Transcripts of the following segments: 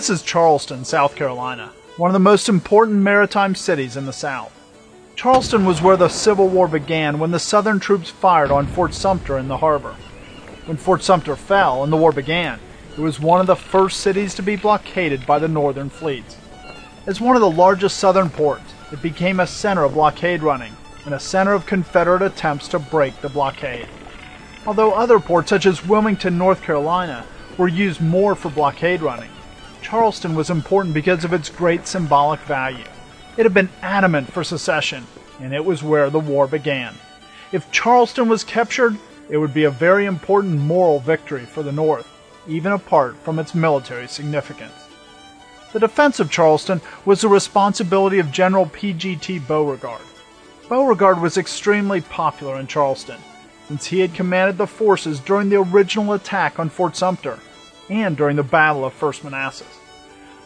This is Charleston, South Carolina, one of the most important maritime cities in the South. Charleston was where the Civil War began when the Southern troops fired on Fort Sumter in the harbor. When Fort Sumter fell and the war began, it was one of the first cities to be blockaded by the Northern fleets. As one of the largest Southern ports, it became a center of blockade running and a center of Confederate attempts to break the blockade. Although other ports such as Wilmington, North Carolina, were used more for blockade running, Charleston was important because of its great symbolic value. It had been adamant for secession, and it was where the war began. If Charleston was captured, it would be a very important moral victory for the North, even apart from its military significance. The defense of Charleston was the responsibility of General P.G.T. Beauregard. Beauregard was extremely popular in Charleston, since he had commanded the forces during the original attack on Fort Sumter and during the Battle of First Manassas.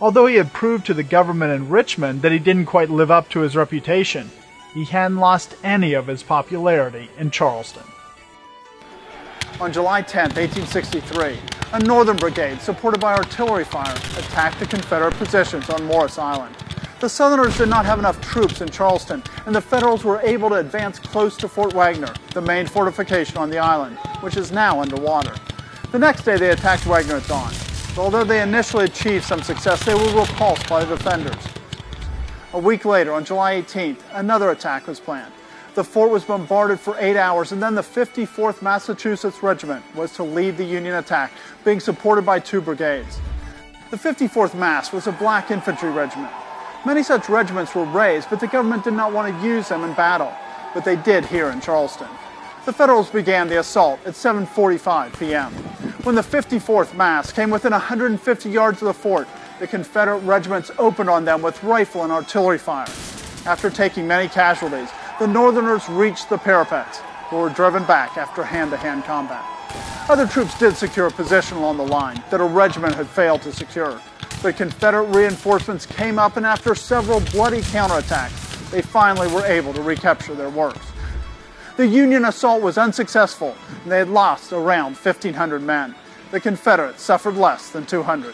Although he had proved to the government in Richmond that he didn't quite live up to his reputation, he hadn't lost any of his popularity in Charleston. On July 10, 1863, a Northern brigade, supported by artillery fire, attacked the Confederate positions on Morris Island. The Southerners did not have enough troops in Charleston, and the Federals were able to advance close to Fort Wagner, the main fortification on the island, which is now underwater. The next day they attacked Wagner at dawn. Although they initially achieved some success, they were repulsed by the defenders. A week later, on July 18th, another attack was planned. The fort was bombarded for 8 hours, and then the 54th Massachusetts Regiment was to lead the Union attack, being supported by 2 brigades. The 54th Mass was a black infantry regiment. Many such regiments were raised, but the government did not want to use them in battle, but they did here in Charleston. The Federals began the assault at 7:45 p.m. When the 54th Mass came within 150 yards of the fort, the Confederate regiments opened on them with rifle and artillery fire. After taking many casualties, the Northerners reached the parapets, but were driven back after hand-to-hand combat. Other troops did secure a position along the line that a regiment had failed to secure. But Confederate reinforcements came up, and after several bloody counterattacks, they finally were able to recapture their works. The Union assault was unsuccessful, and they had lost around 1,500 men. The Confederates suffered less than 200.